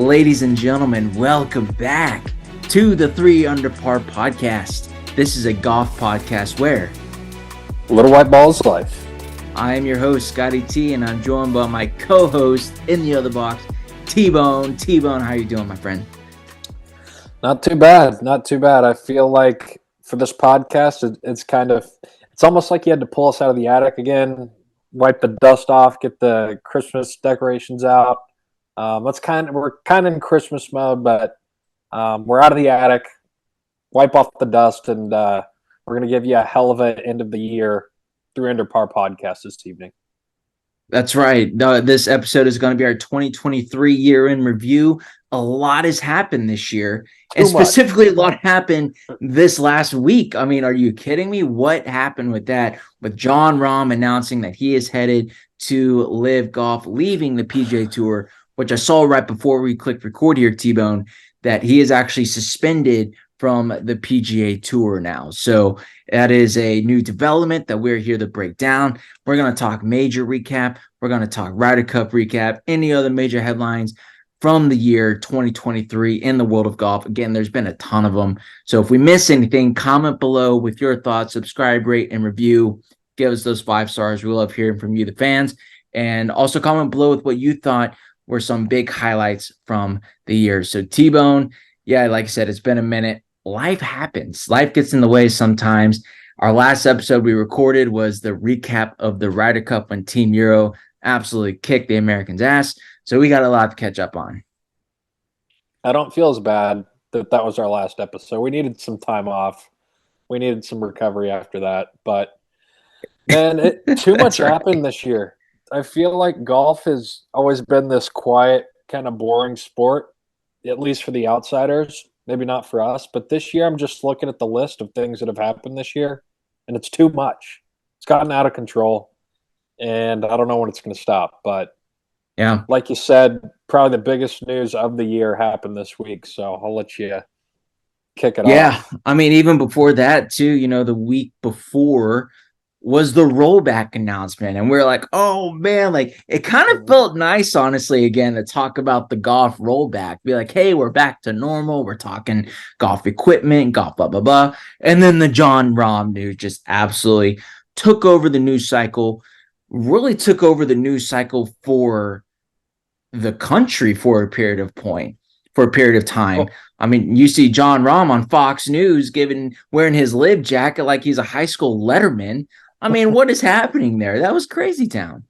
Ladies and gentlemen, welcome back to the 3 Under Par podcast. This is a golf podcast where Little White Ball's life. I am your host, Scotty T, and I'm joined by my co-host in the other box, T-Bone. T-Bone, how you doing, my friend? Not too bad. I feel like for this podcast, it's almost like you had to pull us out of the attic again, wipe the dust off, get the Christmas decorations out. We're kind of in Christmas mode, but we're out of the attic, wipe off the dust, and we're going to give you a hell of an end of the year 3 Under Par podcast this evening. That's right. This episode is going to be our 2023 year in review. A lot has happened this year, and specifically a lot happened this last week. I mean, are you kidding me? What happened with that? With Jon Rahm announcing that he is headed to LIV Golf, leaving the PGA Tour, which I saw right before we clicked record here, T-Bone, that he is actually suspended from the PGA Tour now. So that is a new development that we're here to break down. We're going to talk major recap. We're going to talk Ryder Cup recap, any other major headlines from the year 2023 in the world of golf. Again, there's been a ton of them. So if we miss anything, comment below with your thoughts, subscribe, rate, and review. Give us those 5 stars. We love hearing from you, the fans. And also comment below with what you thought were some big highlights from the year. So T-Bone, yeah, like I said, it's been a minute. Life happens. Life gets in the way sometimes. Our last episode we recorded was the recap of the Ryder Cup when Team Euro absolutely kicked the Americans' ass. So we got a lot to catch up on. I don't feel as bad that was our last episode. We needed some time off. We needed some recovery after that. But, man, too much happened this year. I feel like golf has always been this quiet, kind of boring sport, at least for the outsiders. Maybe not for us. But this year I'm just looking at the list of things that have happened this year, and it's too much. It's gotten out of control, and I don't know when it's going to stop. But, yeah, like you said, probably the biggest news of the year happened this week. So I'll let you kick it off. Yeah, I mean, even before that, too, the week before was the rollback announcement. And we're like, oh, man, like it kind of felt nice, honestly, again, to talk about the golf rollback. Be like, hey, we're back to normal. We're talking golf equipment, golf, blah, blah, blah. And then the Jon Rahm news just absolutely took over the news cycle, really took over the news cycle for the country for a period of time. Oh. I mean, you see Jon Rahm on Fox News wearing his LIV jacket like he's a high school letterman. I mean, what is happening there? That was crazy town.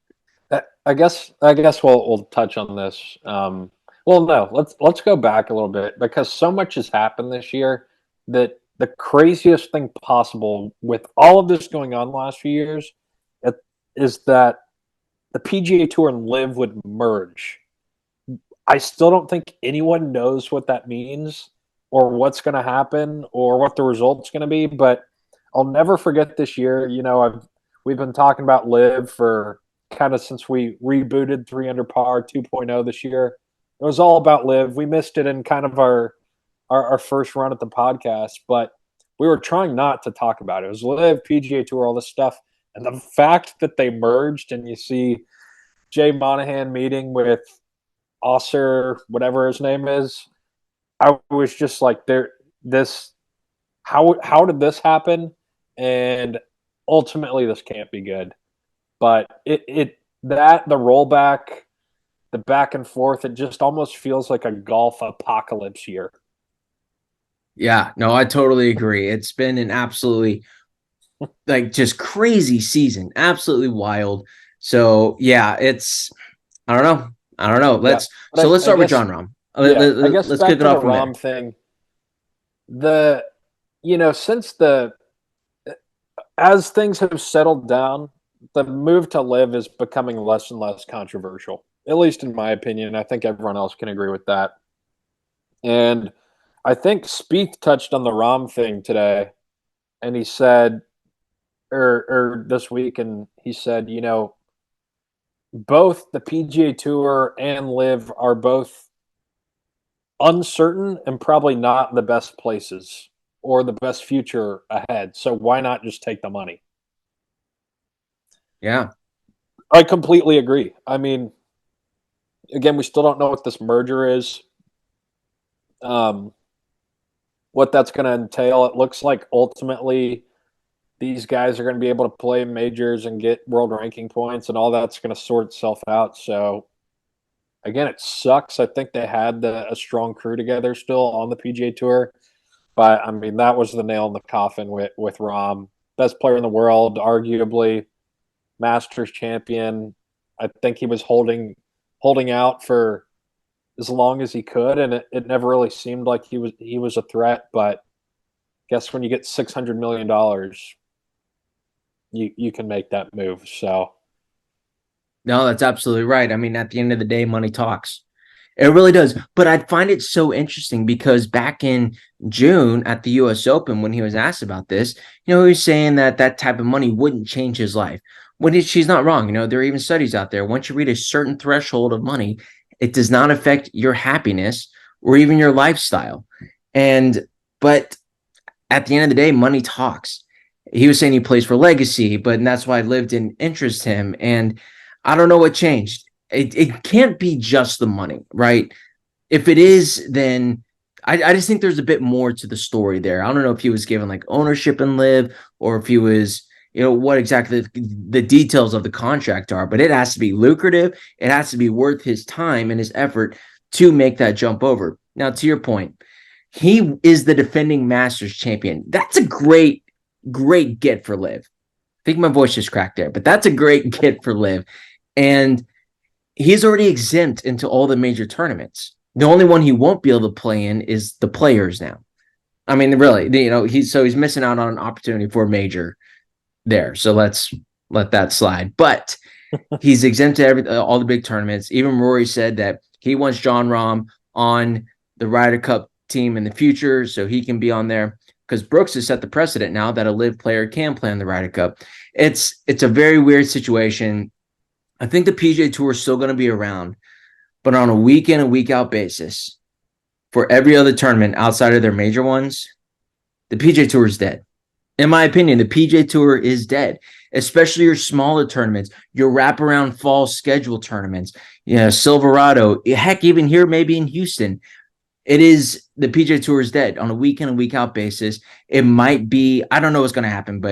I guess we'll touch on this. Well, no, let's go back a little bit because so much has happened this year that the craziest thing possible with all of this going on the last few years is that the PGA Tour and LIV would merge. I still don't think anyone knows what that means or what's going to happen or what the result's going to be, but I'll never forget this year. We've been talking about LIV for kind of since we rebooted 3 Under Par 2.0 this year. It was all about LIV. We missed it in kind of our first run at the podcast, but we were trying not to talk about it. It was LIV, PGA Tour, all this stuff. And the fact that they merged and you see Jay Monahan meeting with Osser, whatever his name is, I was just like, how did this happen? And ultimately this can't be good. But the rollback, the back and forth, it just almost feels like a golf apocalypse year. Yeah, no, I totally agree. It's been an absolutely just crazy season, absolutely wild. So yeah, I don't know. Let's start with Jon Rahm. Let's kick it off from Rahm thing. As things have settled down, the move to LIV is becoming less and less controversial, at least in my opinion. I think everyone else can agree with that. And I think Spieth touched on the Rahm thing today, and he said, or this week, and he said, both the PGA Tour and LIV are both uncertain and probably not the best places or the best future ahead. So why not just take the money? Yeah. I completely agree. I mean, again, we still don't know what this merger is. what that's going to entail. It looks like ultimately these guys are going to be able to play majors and get world ranking points, and all that's going to sort itself out. So again, it sucks. I think they had a strong crew together still on the PGA Tour, but I mean that was the nail in the coffin with Rahm, best player in the world, arguably Masters champion. I think he was holding out for as long as he could, and it never really seemed like he was a threat. But guess when you get $600 million, you can make that move. So No, that's absolutely right. I mean, at the end of the day, money talks. It really does. But I find it so interesting because back in June at the US Open, when he was asked about this, he was saying that that type of money wouldn't change his life. She's not wrong. There are even studies out there. Once you reach a certain threshold of money, it does not affect your happiness or even your lifestyle. But at the end of the day, money talks. He was saying he plays for legacy, but that's why LIV didn't interest him. And I don't know what changed. It can't be just the money, right? If it is, then I just think there's a bit more to the story there. I don't know if he was given like ownership in LIV or if he was, what exactly the details of the contract are, but it has to be lucrative. It has to be worth his time and his effort to make that jump over. Now, to your point, he is the defending Masters champion. That's a great, great get for LIV. I think my voice just cracked there, but that's a great get for LIV. And he's already exempt into all the major tournaments. The only one he won't be able to play in is the Players now. I mean, really, he's missing out on an opportunity for a major there. So let's let that slide. But he's exempt to all the big tournaments. Even Rory said that he wants Jon Rahm on the Ryder Cup team in the future, so he can be on there. Because Brooks has set the precedent now that a LIV player can play on the Ryder Cup. It's a very weird situation. I think the PGA Tour is still going to be around, but on a week in and week out basis, for every other tournament outside of their major ones, the PGA Tour is dead. In my opinion, the PGA Tour is dead, especially your smaller tournaments, your wraparound fall schedule tournaments, Silverado, heck, even here, maybe in Houston. The PGA Tour is dead on a week in and week out basis. It might be, I don't know what's going to happen,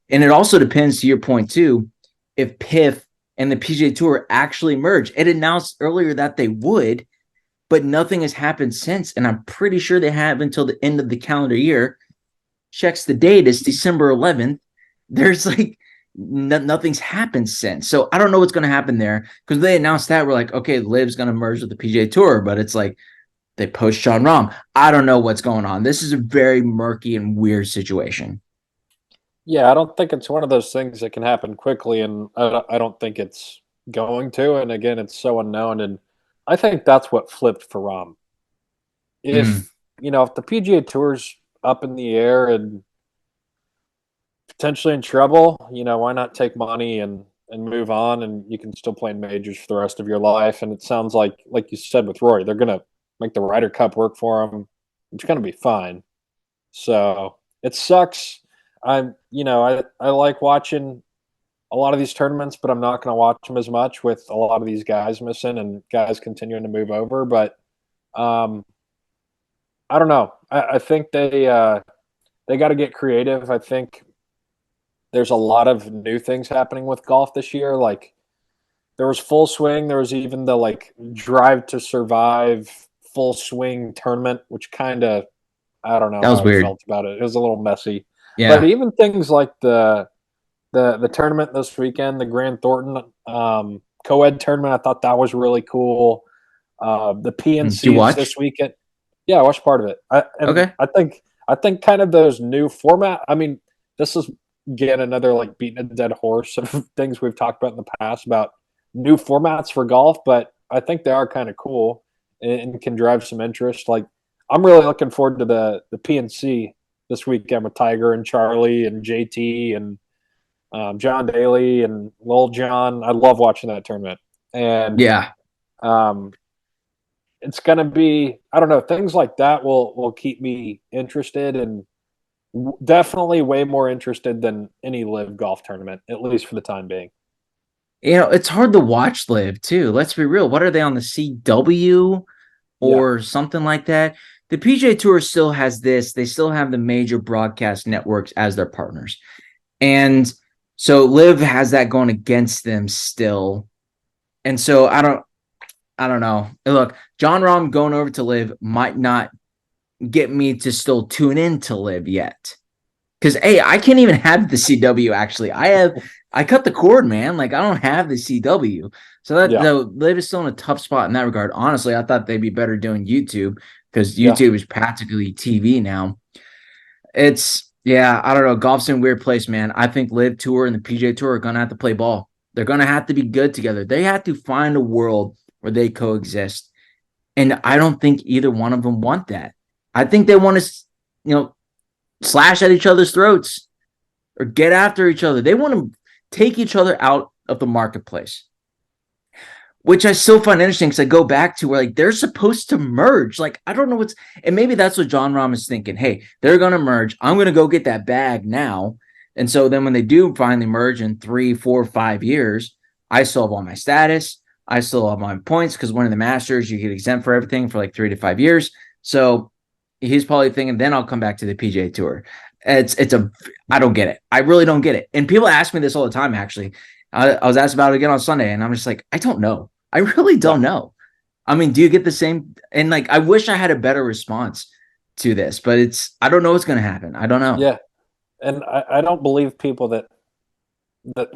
and it also depends, to your point too, if PIF and the PGA Tour actually merge. It announced earlier that they would, but nothing has happened since. And I'm pretty sure they have until the end of the calendar year. Checks the date, it's December 11th. There's like nothing's happened since. So I don't know what's going to happen there because they announced that. We're like, okay, LIV's going to merge with the PGA Tour, but it's like they post Jon Rahm. I don't know what's going on. This is a very murky and weird situation. Yeah, I don't think it's one of those things that can happen quickly, and I don't think it's going to. And again, it's so unknown, and I think that's what flipped for Rahm. If if the PGA Tour's up in the air and potentially in trouble, why not take money and move on, and you can still play in majors for the rest of your life. And it sounds like you said with Rory, they're gonna make the Ryder Cup work for him. It's gonna be fine. So it sucks. I like watching a lot of these tournaments, but I'm not going to watch them as much with a lot of these guys missing and guys continuing to move over. But I don't know. I think they got to get creative. I think there's a lot of new things happening with golf this year. Like there was Full Swing. There was even the Drive to Survive Full Swing tournament, which kind of, I don't know That was how weird. I felt about it. It was a little messy. Yeah. But even things like the tournament this weekend, the Grand Thornton co-ed tournament, I thought that was really cool. The Did you PNCs watch? this weekend. Yeah, I watched part of it. Okay. I think kind of those new format. I mean, this is again another beating a dead horse of things we've talked about in the past about new formats for golf, but I think they are kind of cool and can drive some interest. Like I'm really looking forward to the PNC this weekend with Tiger and Charlie and JT and John Daly and Lil John. I love watching that tournament. And yeah, it's going to be, I don't know, things like that will keep me interested and definitely way more interested than any LIV golf tournament, at least for the time being. It's hard to watch LIV too. Let's be real. What are they on the CW Yeah. or something like that? the PGA Tour still has this. They still have the major broadcast networks as their partners. And so LIV has that going against them still. And so I don't know. Look, Jon Rahm going over to LIV might not get me to still tune in to LIV yet. Because hey, I can't even have the CW actually. I cut the cord, man. Like I don't have the CW. So that no, LIV is still in a tough spot in that regard. Honestly, I thought they'd be better doing YouTube because YouTube is practically TV now. I don't know. Golf's in a weird place, man. I think LIV Tour and the PGA Tour are gonna have to play ball. They're gonna have to be good together. They have to find a world where they coexist. And I don't think either one of them want that. I think they want to, slash at each other's throats or get after each other. They want to take each other out of the marketplace, which I still find interesting because I go back to where like they're supposed to merge. Like, I don't know and maybe that's what Jon Rahm is thinking. Hey, they're going to merge. I'm going to go get that bag now. And so then when they do finally merge in 3, 4, 5 years, I still have all my status. I still have my points because winning the Masters, you get exempt for everything for like 3 to 5 years. So he's probably thinking, then I'll come back to the PGA Tour. I don't get it. I really don't get it. And people ask me this all the time, actually. I was asked about it again on Sunday, and I'm just like, I don't know. I really don't know. I mean, do you get the same? And like, I wish I had a better response to this, but I don't know what's going to happen. I don't know. Yeah. And I don't believe people that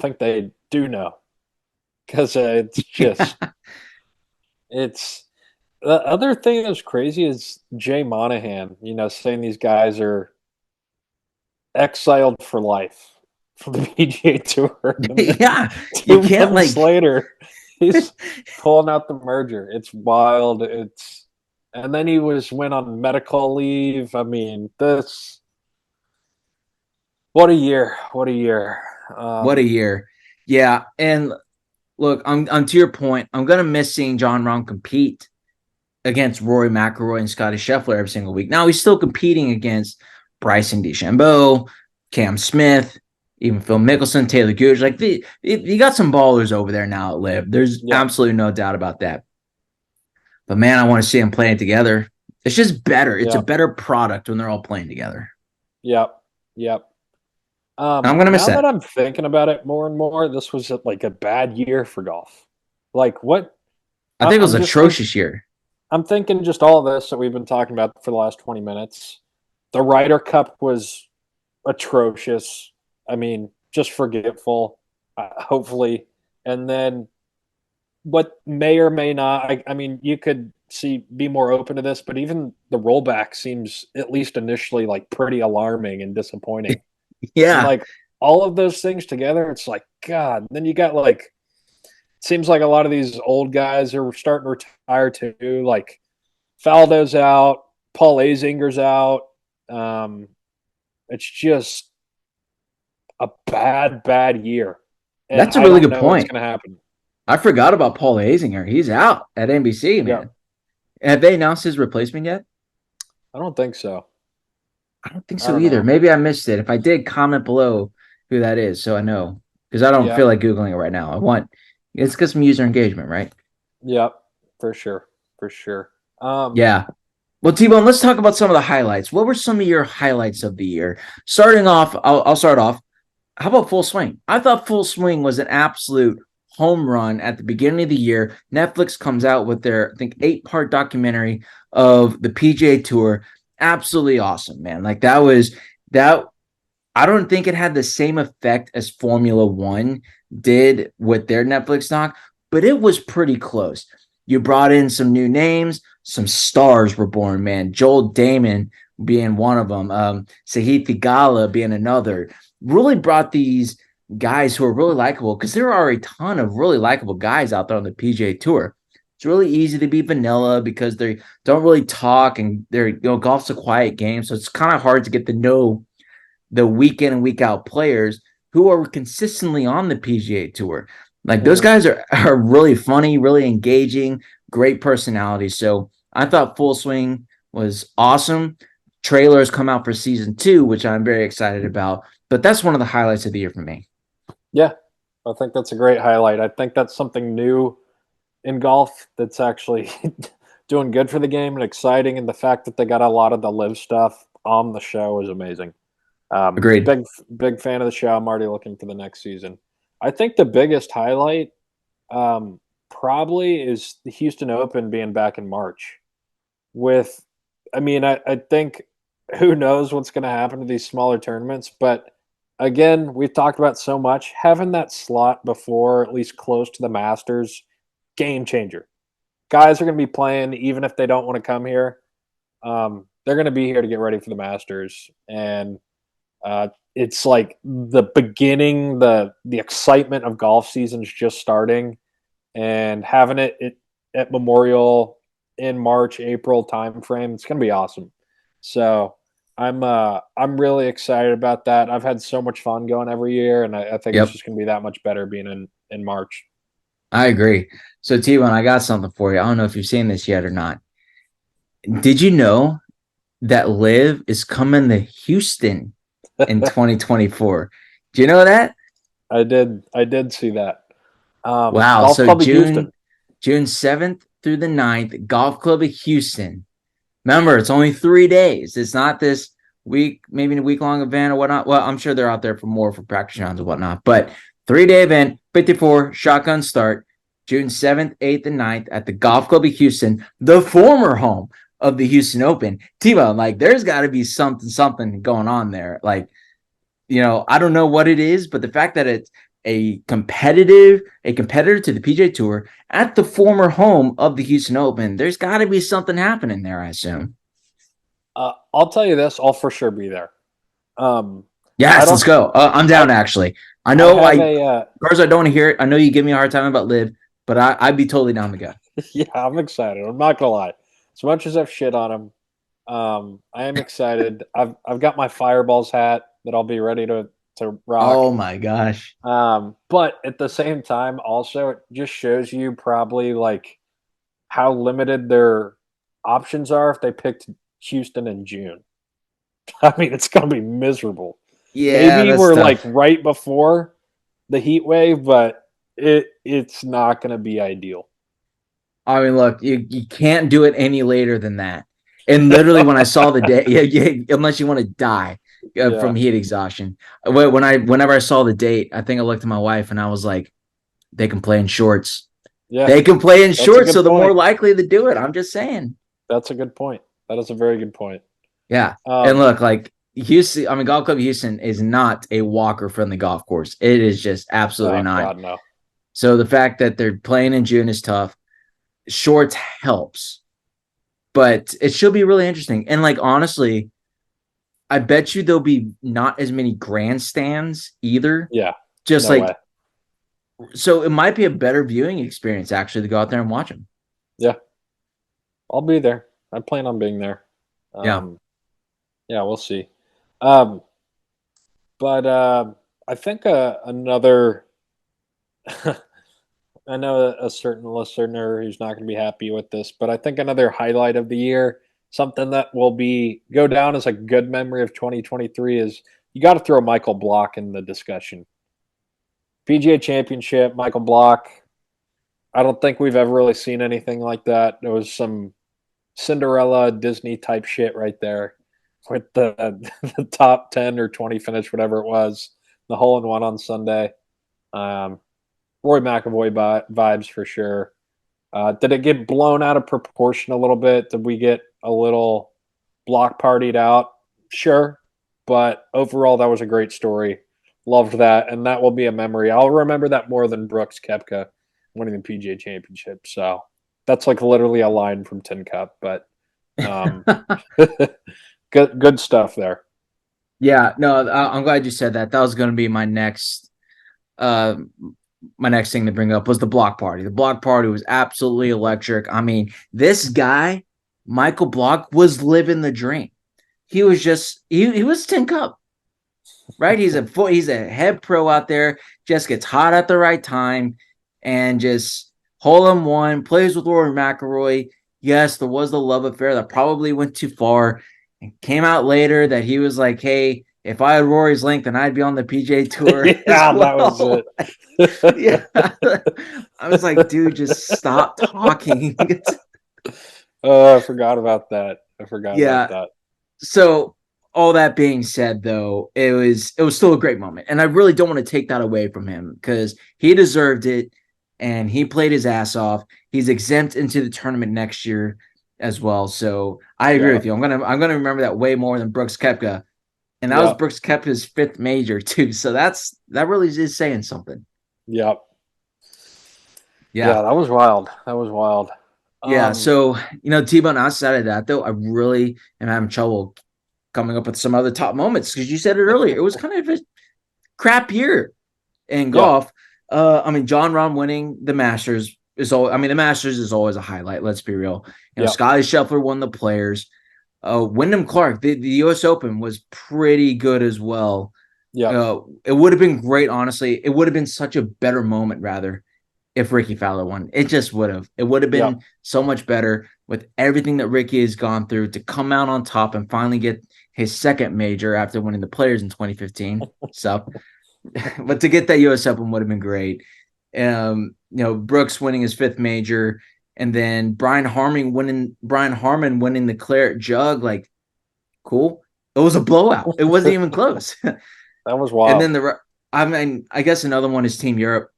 think they do know, because it's just, it's the other thing that's crazy is Jay Monahan, saying these guys are exiled for life from the PGA Tour. Yeah. You can't later, he's pulling out the merger. It's wild. And then he went on medical leave. I mean, what a year. What a year. What a year. Yeah. And look, I'm to your point. I'm going to miss seeing Jon Rahm compete against Rory McIlroy and Scotty Scheffler every single week. Now he's still competing against Bryson DeChambeau, Cam Smith, even Phil Mickelson, Taylor Gooch. Like you got some ballers over there now at LIV. There's absolutely no doubt about that. But man, I want to see them playing together. It's just better. It's a better product when they're all playing together. Yep. I'm gonna miss now that. that I'm thinking about it more and more, this was like a bad year for golf. Like what? I think it was an atrocious year. I'm thinking just all of this that we've been talking about for the last 20 minutes. The Ryder Cup was atrocious. I mean, just forgetful, hopefully. And then what may or may not, I mean, you could be more open to this, but even the rollback seems, at least initially, like pretty alarming and disappointing. Yeah. And like all of those things together, it's like, God. And then you got like, it seems like a lot of these old guys are starting to retire too. Like Faldo's out, Paul Azinger's out. It's just a bad year. And that's a really good point. What's going to happen? I forgot about Paul Azinger. He's out at NBC, man. Yeah. Have they announced his replacement yet? I don't think so. I don't think so either. Maybe I missed it. If I did, comment below who that is so I know. Because I don't feel like Googling it right now. It's got some user engagement, right? Yep, for sure. Yeah. Well, T-Bone, let's talk about some of the highlights. What were some of your highlights of the year? Starting off, I'll start off. How about Full Swing? I thought Full Swing was an absolute home run at the beginning of the year. Netflix comes out with their, I think, 8-part documentary of the PGA Tour. Absolutely awesome, man. Like that. I don't think it had the same effect as Formula One did with their Netflix doc, but it was pretty close. You brought in some new names, some stars were born, man. Joel Damon being one of them, Sahith Theegala being another. Really brought these guys who are really likable, because there are a ton of really likable guys out there on the PGA Tour. It's really easy to be vanilla because they don't really talk, and golf's a quiet game, so it's kind of hard to get to know the week in and week out players who are consistently on the PGA Tour. Like those guys are really funny, really engaging, great personalities. So I thought Full Swing was awesome. Trailers come out for season 2, which I'm very excited about. But that's one of the highlights of the year for me. Yeah, I think that's a great highlight. I think that's something new in golf that's actually doing good for the game and exciting, and the fact that they got a lot of the live stuff on the show is amazing. Agreed. Big fan of the show. I'm already looking for the next season. I think the biggest highlight probably is the Houston Open being back in March. I think who knows what's going to happen to these smaller tournaments, but again, we've talked about so much. Having that slot before, at least close to the Masters, game changer. Guys are going to be playing even if they don't want to come here. They're going to be here to get ready for the Masters, and it's like the beginning, the excitement of golf season's just starting, and having it at Memorial in March, April timeframe, it's going to be awesome. So I'm really excited about that. I've had so much fun going every year, and I think it's just going to be that much better being in March. I agree. So T-Bone, I got something for you. I don't know if you've seen this yet or not. Did you know that LIV is coming to Houston in 2024? Do you know that? I did see that. Wow. Golf So Club of Houston. June 7th through the 9th, Golf Club of Houston. Remember, it's only 3 days. It's not this week, maybe a week-long event or whatnot. Well, I'm sure they're out there for practice rounds and whatnot. But 3-day event, 54, shotgun start, June 7th, 8th, and 9th at the Golf Club of Houston, the former home of the Houston Open. T-Bone, like, there's got to be something going on there. Like, I don't know what it is, but the fact that it's a competitor to the PGA Tour at the former home of the Houston Open, there's got to be something happening there, I assume. I'll tell you this, I'll for sure be there. Yes, let's go. I'm down, actually. I know I don't want to hear it. I know you give me a hard time about LIV, but I'd be totally down to go. Yeah, I'm excited. I'm not gonna lie. As much as I've shit on him, I am excited. I've got my Fireballs hat that I'll be ready to rock. Oh my gosh. But at the same time, also, it just shows you probably like how limited their options are if they picked Houston in June. I mean, it's gonna be miserable. Yeah, maybe we're tough. like right before the heat wave, but it's not gonna be ideal. I mean, look, you can't do it any later than that. And literally, when I saw the day, unless you want to die from heat exhaustion. Whenever I saw the date, I think I looked at my wife and I was like, they can play in shorts. Yeah, they can play in shorts, so they're more likely to do it. I'm just saying. That's a good point. That is a very good point. Yeah, and look, like Houston, I mean, Golf Club Houston is not a walker-friendly golf course. It is just absolutely not. God, no. So the fact that they're playing in June is tough. Shorts helps, but it should be really interesting. And like, honestly, I bet you there'll be not as many grandstands either. Yeah. Just so it might be a better viewing experience actually to go out there and watch them. Yeah. I'll be there. I plan on being there. Yeah, we'll see. But I think another I know a certain listener who's not going to be happy with this, but I think another highlight of the year, something that will go down as a good memory of 2023, is you got to throw Michael Block in the discussion. PGA Championship, Michael Block. I don't think we've ever really seen anything like that. There was some Cinderella Disney type shit right there with the top 10 or 20 finish, whatever it was, the hole-in-one on Sunday. Rory McIlroy vibes for sure. Did it get blown out of proportion a little bit? Did we get a little block partied out? Sure. But overall, that was a great story. Loved that. And that will be a memory. I'll remember that more than Brooks Koepka winning the PGA Championship. So that's like literally a line from Tin Cup. But good stuff there. Yeah. No, I'm glad you said that. That was going to be my next thing to bring up was the block party. The block party was absolutely electric. I mean, this guy, Michael Block, was living the dream. He was just he was Tin Cup, right? He's a head pro out there, just gets hot at the right time, and just hole-in-one, plays with Rory McIlroy. Yes, there was the love affair that probably went too far, and came out later that he was like, hey, if I had Rory's length, then I'd be on the PGA Tour. Yeah, that was it. Yeah. I was like, dude, just stop talking. Oh, I forgot about that. I forgot about Yeah. that. So all that being said, though, it was still a great moment, and I really don't want to take that away from him because he deserved it, and he played his ass off. He's exempt into the tournament next year as well. So I agree Yeah. with you. I'm gonna remember that way more than Brooks Koepka, and that was Yep. Brooks Koepka's fifth major too. So that really is saying something. Yep. Yeah. Yeah, that was wild. That was wild. Yeah. Um, So, T-Bone, outside of that, though, I really am having trouble coming up with some other top moments because you said it earlier. It was kind of a crap year in yeah. golf. Jon Rahm winning the Masters is all. I mean, the Masters is always a highlight. Let's be real. Yep. Scotty Scheffler won the Players. Wyndham Clark, the U.S. Open was pretty good as well. Yep. It would have been great, honestly. It would have been such a better moment, rather, if Ricky Fowler won. It just would have. It would have Yep. been so much better with everything that Ricky has gone through to come out on top and finally get his second major after winning the Players in 2015. So, but to get that U.S. Open would have been great. Brooks winning his fifth major, and then Brian Harmon winning the Claret Jug. Like, cool. It was a blowout. It wasn't even close. That was And wild. then I guess another one is Team Europe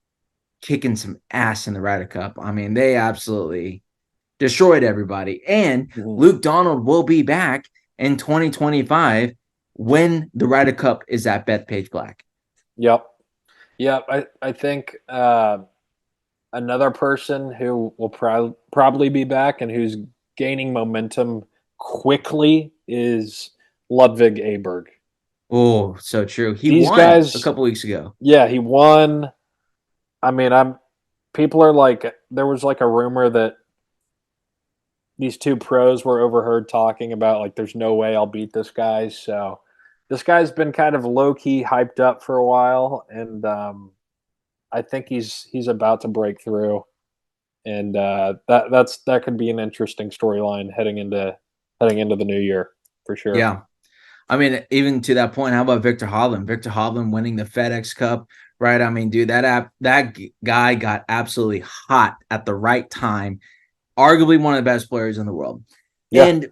kicking some ass in the Ryder Cup. I mean, they absolutely destroyed everybody. And Mhm. Luke Donald will be back in 2025 when the Ryder Cup is at Bethpage Black. Yep. Yep. I think another person who will probably be back and who's gaining momentum quickly is Ludwig Aberg. Oh, so true. He These won a guys, couple weeks ago. yeah, he won. I mean, people are like, there was like a rumor that these two pros were overheard talking about like, there's no way I'll beat this guy. So this guy's been kind of low key hyped up for a while, and I think he's about to break through, and that could be an interesting storyline heading into the new year for sure. Yeah. I mean, even to that point, how about Victor Hovland? Victor Hovland winning the FedEx Cup, right? I mean, dude, that guy got absolutely hot at the right time. Arguably one of the best players in the world. Yeah, And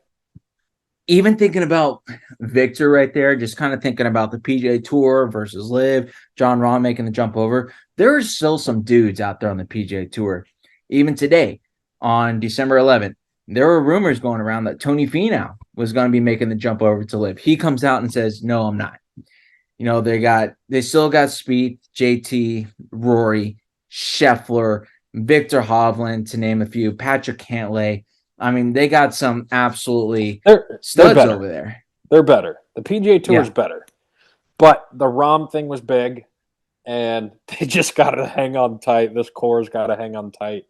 even thinking about Victor right there, just kind of thinking about the PGA Tour versus LIV, Jon Rahm making the jump over. There are still some dudes out there on the PGA Tour. Even today, on December 11th, there were rumors going around that Tony Finau was going to be making the jump over to LIV. He comes out and says, "No, I'm not." They still got Spieth, JT, Rory, Scheffler, Victor Hovland, to name a few, Patrick Cantlay. I mean, they got some absolutely they're studs better. over there. They're better. The PGA Tour is Yeah. better, but the Rom thing was big, and they just got to hang on tight. This core's got to hang on tight,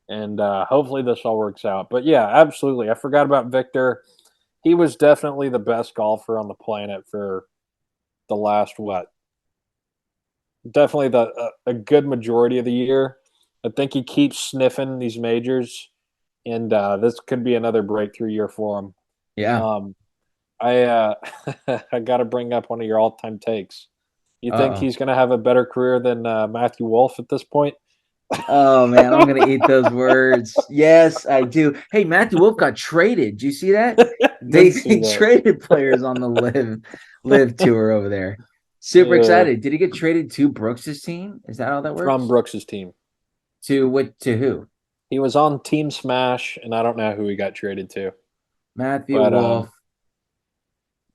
and hopefully this all works out. But yeah, absolutely. I forgot about Victor. He was definitely the best golfer on the planet for the last what? Definitely a good majority of the year. I think he keeps sniffing these majors, and this could be another breakthrough year for him. Yeah. Um, I I got to bring up one of your all time takes. You think Uh-oh. he's going to have a better career than Matthew Wolff at this point? Oh man, I'm gonna eat those words. Yes, I do. Hey, Matthew Wolf got traded. Do you see that? They, Didn't see they that. traded players on the live tour over there. Super Uh, excited. Did he get traded to Brooks's team? Is that how that from works? Brooks's team. To who? He was on Team Smash, and I don't know who he got traded to. Matthew But Wolf.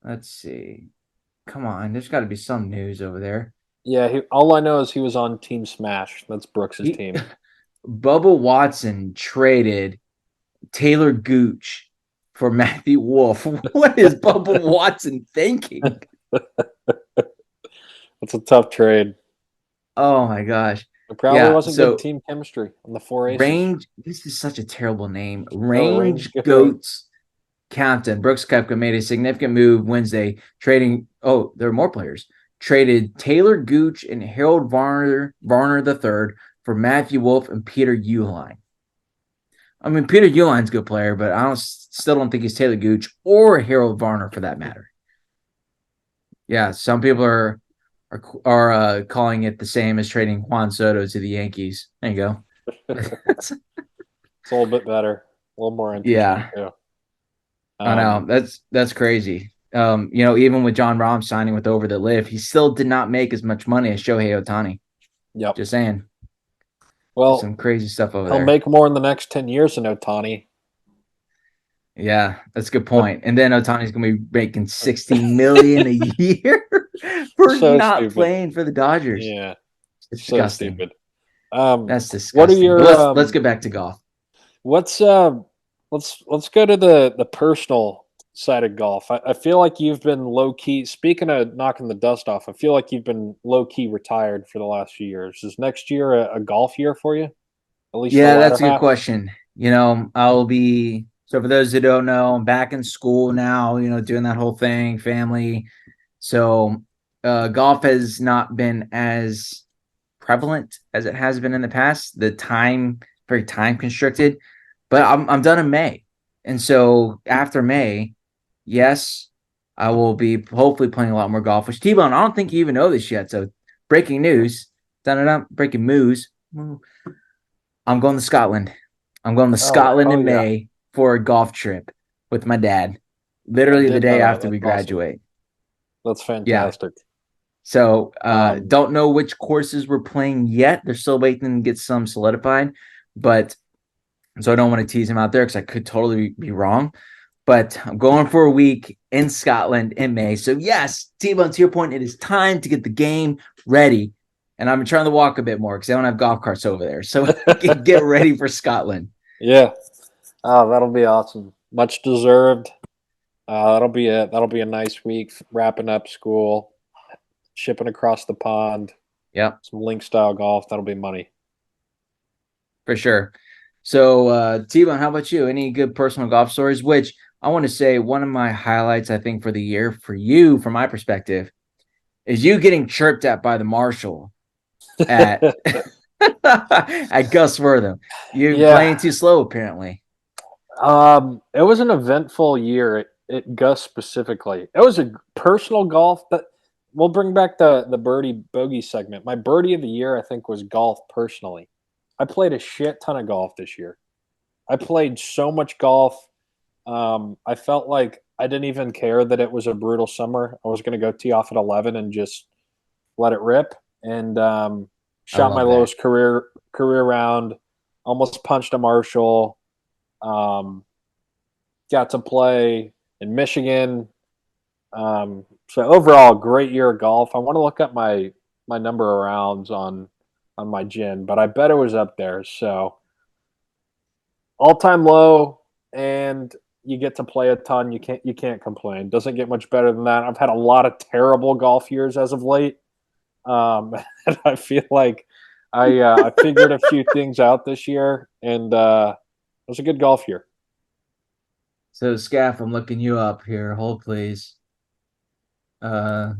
Let's see. Come on, there's got to be some news over there. yeah, all I know is he was on Team Smash. That's Brooks's He team. Bubba Watson traded Taylor Gooch for Matthew Wolf. What is Bubba Watson thinking? That's a tough trade. Oh my gosh. It probably Yeah. wasn't good So team chemistry on the four aces. Range, this is such a terrible name. Oh, range Range goat. Goats Captain Brooks Koepka made a significant move Wednesday, trading. Oh, there are more players. Traded Taylor Gooch and Harold Varner III for Matthew Wolf and Peter Uihlein. I mean, Peter Uihlin's a good player, but still don't think he's Taylor Gooch or Harold Varner for that matter. Yeah, some people are calling it the same as trading Juan Soto to the Yankees. There you go. It's a little bit better. A little more interesting Yeah, too. I know. That's crazy. Even with Jon Rahm signing with over the LIV, he still did not make as much money as Shohei Ohtani. Yep. Just saying. There's some Well, crazy stuff over he'll there. make more in the next 10 years than Ohtani. Yeah, that's a good But point. And then Otani's gonna be making 60 million a year for so not stupid. playing for the Dodgers. Yeah, It's so disgusting. stupid. Um, That's what are disgusting. But your let's get back to golf. what's let's go to the personal side of golf. I feel like you've been low key. Speaking of knocking the dust off, I feel like you've been low key retired for the last few years. Is next year a golf year for you? At least the Yeah, latter that's a good half. question. I'll be so for those who don't know, I'm back in school now, doing that whole thing, family. So golf has not been as prevalent as it has been in the past. The time, very time constricted, but I'm done in May. And so after May, yes, I will be hopefully playing a lot more golf. Which T-Bone, I don't think you even know this yet. So breaking news, breaking news. I'm going to Scotland. I'm going to Scotland Oh in yeah, May for a golf trip with my dad. I Literally the did day know that. after That's we awesome. graduate. That's Yeah. fantastic. So Um, don't know which courses we're playing yet. They're still waiting to get some solidified, but so I don't want to tease him out there because I could totally be wrong. But I'm going for a week in Scotland in May. So yes, T-Bone, to your point, it is time to get the game ready. And I'm trying to walk a bit more because I don't have golf carts over there. So we can get ready for Scotland. yeah. Oh, that'll be awesome. Much deserved. That'll be a nice week. Wrapping up school, shipping across the pond, Yep. some link style golf. That'll be money. For sure. So, T-Bone, how about you? Any good personal golf stories? Which I want to say one of my highlights, I think, for the year for you, from my perspective, is you getting chirped at by the marshal at at Gus Wortham. You Yeah. playing too slow, apparently. It was an eventful year at Gus specifically. It was a personal golf that we'll bring back the birdie bogey segment. My birdie of the year, I think, was golf personally. I played a shit ton of golf this year. I played so much golf. I felt like I didn't even care that it was a brutal summer. I was going to go tee off at 11 and just let it rip. And I shot my love that. lowest career round. Almost punched a Marshall. Um, got to play in Michigan. So overall, great year of golf. I want to look up my number of rounds on my gin, but I bet it was up there. So all time low, and you get to play a ton. You can't complain. Doesn't get much better than that. I've had a lot of terrible golf years as of late, and I feel like I figured a few things out this year, and it was a good golf year. So, Scaff, I'm looking you up here. Hold, please. Uh,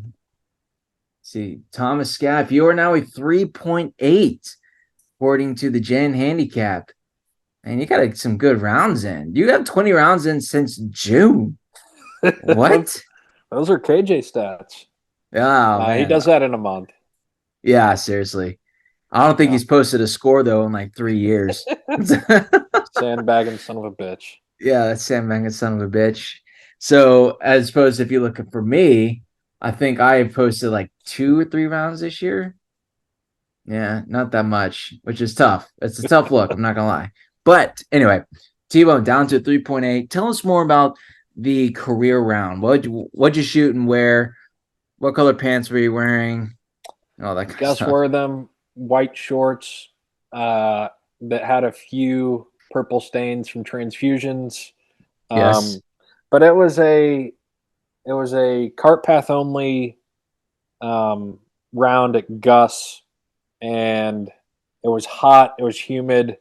see, Thomas Scaff, you are now a 3.8 according to the Gen Handicap. And you got some good rounds in. You got 20 rounds in since June. What? Those are KJ stats. Oh, He man. does that in a month. Yeah, seriously. I don't think Yeah. he's posted a score, though, in like 3 years. Sandbagging son of a bitch. Yeah, that's Sam Mangan, son of a bitch. So, as opposed if you're looking for me, I think I posted like 2 or 3 rounds this year. Yeah, not that much, which is tough. It's a tough look. I'm not gonna lie. But anyway, T-Bone down to 3.8. Tell us more about the career round. What'd you shoot and wear? What color pants were you wearing? All that kind of Gus stuff. Wortham, white shorts that had a few purple stains from transfusions. Yes. But it was a cart path only round at Gus, and it was hot. It was humid.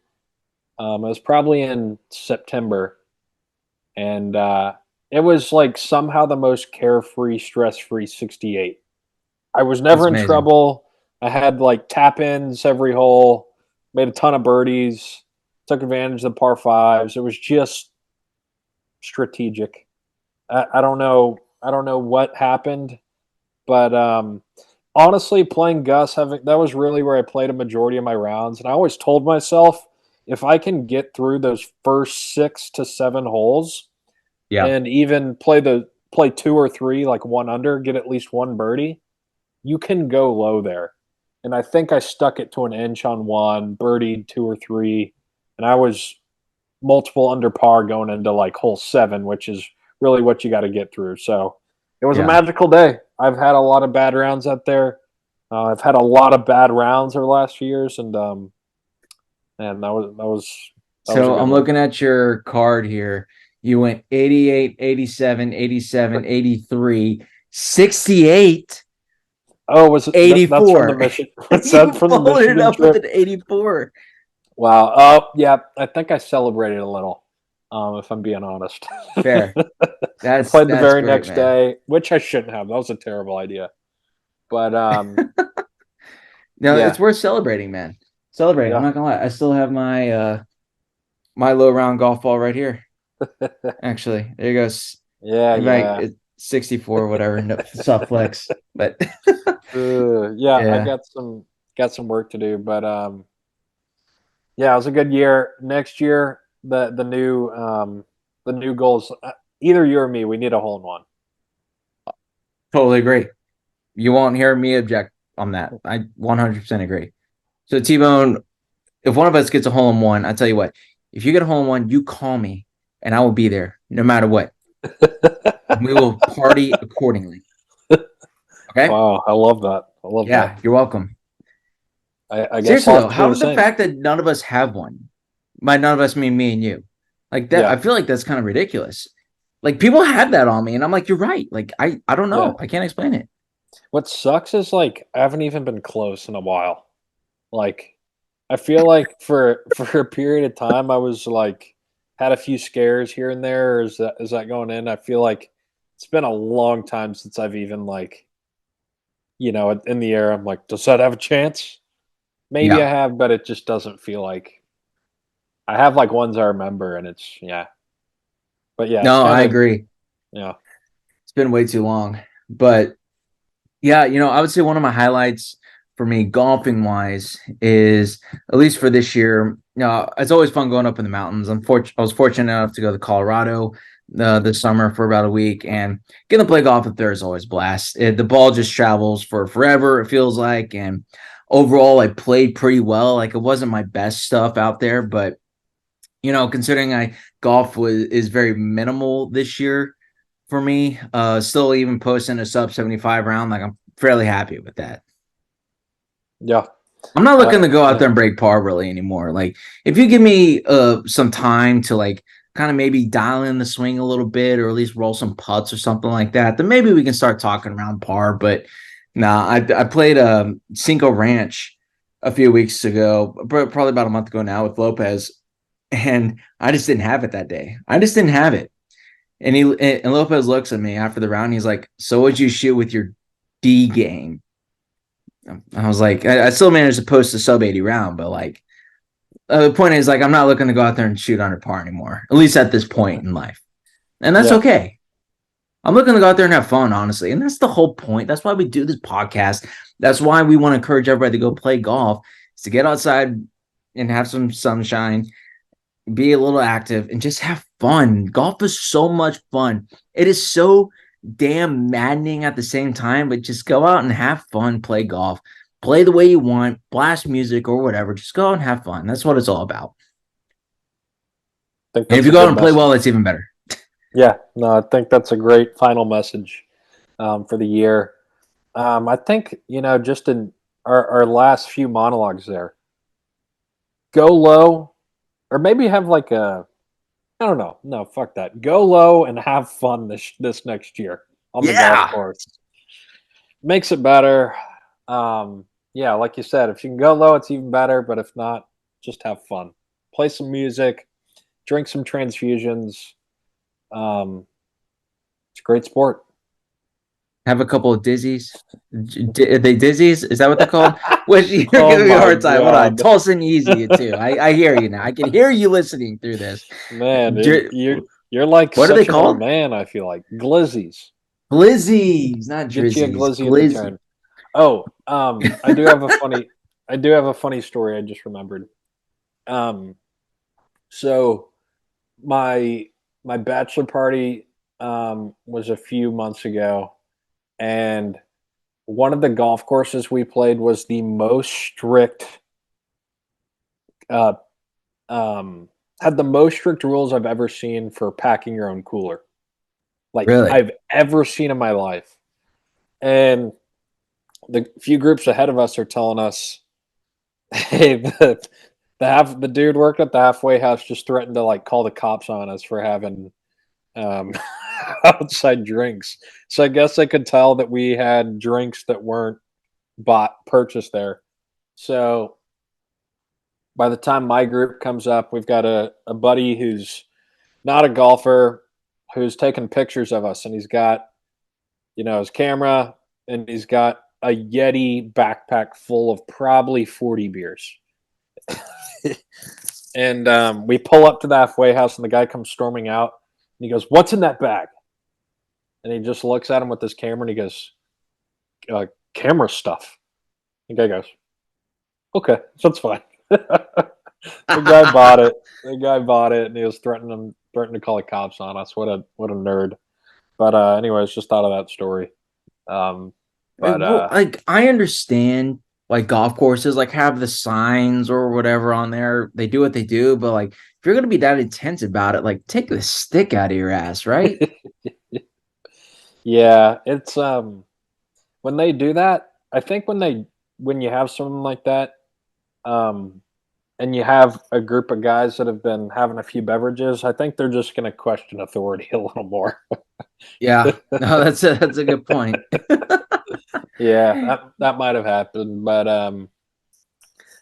It was probably in September, and it was like somehow the most carefree, stress-free 68. I was That's never in amazing. trouble. I had like tap ins every hole, made a ton of birdies, took advantage of the par fives. It was just strategic. I don't know. I don't know what happened, but honestly, playing Gus, that was really where I played a majority of my rounds. And I always told myself if I can get through those first 6 to 7 holes Yeah. and even play 2 or 3 like 1 under, get at least 1 birdie, you can go low there. And I think I stuck it to an inch on 1, birdied 2 or 3, and I was multiple under par going into like hole 7, which is really what you got to get through. So it was a magical day. I've had a lot of bad rounds out there. I've had a lot of bad rounds over the last few years, and that was So I'm looking at your card here. You went 88, 87, 87, 83, 68. Oh, was it 84? That's from the mission. What's that from the Michigan up trip? with an 84. Wow. Oh, yeah. I think I celebrated a little. If I'm being honest. Fair. I played the very great, next man. day, which I shouldn't have. That was a terrible idea. But no, it's worth celebrating, man. Celebrate. I'm not gonna lie. I still have my my low round golf ball right here. Actually, there you go. Yeah. 64, whatever. No, soft flex, but I got some work to do, but yeah, it was a good year. Next year, the new goals. Either you or me, we need a hole in one. Totally agree. You won't hear me object on that. I 100% agree. So T-Bone, if one of us gets a hole in one, I tell you what, if you get a hole in one, you call me and I will be there no matter what. We will party accordingly. Okay. Wow, I love that. I love that. Yeah, you're welcome. I guess seriously though, how about the fact that none of us have one? By none of us mean me and you. Like that, I feel like that's kind of ridiculous. Like people have that on me, and I'm like, you're right. Like I don't know. I can't explain it. What sucks is like I haven't even been close in a while. Like I feel like for a period of time I was like had a few scares here and there. Or is that going in? I feel like it's been a long time since I've even like, in the air. I'm like, does that have a chance? Maybe I have, but it just doesn't feel like I have like ones I remember, and it's But yeah, no, I agree. Yeah, it's been way too long. But yeah, I would say one of my highlights for me golfing wise is, at least for this year, it's always fun going up in the mountains. I was fortunate enough to go to Colorado this summer for about a week, and getting to play golf up there is always a blast. The ball just travels for forever, it feels like, and overall I played pretty well. Like it wasn't my best stuff out there, but considering golf is very minimal this year for me, still even posting a sub 75 round, like I'm fairly happy with that. Yeah. I'm not looking to go out there and break par really anymore. Like if you give me some time to like kind of maybe dial in the swing a little bit, or at least roll some putts or something like that, then maybe we can start talking around par. But I played Cinco Ranch a few weeks ago, probably about a month ago now, with Lopez, and I just didn't have it that day. I just didn't have it. And Lopez looks at me after the round. He's like, "So what'd you shoot with your D game?" I was like, I still managed to post a sub 80 round, but like the point is, like, I'm not looking to go out there and shoot under par anymore, at least at this point in life. And that's okay. I'm looking to go out there and have fun, honestly. And that's the whole point. That's why we do this podcast. That's why we want to encourage everybody to go play golf, is to get outside and have some sunshine, be a little active, and just have fun. Golf is so much fun. It is so damn maddening at the same time, but just go out and have fun, play golf, play the way you want, blast music or whatever. Just go out and have fun. That's what it's all about. And if you go out and play well, it's even better. Yeah, no, I think that's a great final message for the year. I think, just in our last few monologues there, go low, or maybe have like I don't know. No, fuck that. Go low and have fun this next year on the golf course. Makes it better. Yeah, like you said, if you can go low, it's even better. But if not, just have fun. Play some music, drink some transfusions. It's a great sport. Have a couple of dizzies. Are they dizzies? Is that what they're called? Which you're giving me a hard time. Hold on. Toss and easy too. I hear you now. I can hear you listening through this. Man, you're like, what are they called? Man, I feel like glizzies. Glizzies, not drizzies. Get you a glizzy in return. Oh, I do have a funny story I just remembered. So my bachelor party was a few months ago, and one of the golf courses we played was the most strict uh, had the most strict rules I've ever seen for packing your own cooler, like Really? I've ever seen in my life. And the few groups ahead of us are telling us, "Hey, the dude working at the halfway house just threatened to like call the cops on us for having um, outside drinks." So I guess I could tell that we had drinks that weren't purchased there. So by the time my group comes up, we've got a buddy who's not a golfer who's taking pictures of us, and he's got his camera, and he's got a Yeti backpack full of probably 40 beers. And we pull up to the halfway house, and the guy comes storming out, and he goes, "What's in that bag?" And he just looks at him with his camera, and he goes, "Camera stuff." The guy goes, "Okay, that's fine." The guy bought it. The guy bought it, and he was threatening to call the cops on us. What a nerd. But anyways, just thought of that story. But Well, like I understand like golf courses like have the signs or whatever on there. They do what they do, but like if you're gonna be that intense about it, like take the stick out of your ass, right? yeah, it's when they do that, I think when you have something like that, um, and you have a group of guys that have been having a few beverages, I think they're just going to question authority a little more. Yeah. No, that's a good point. Yeah, that might have happened, but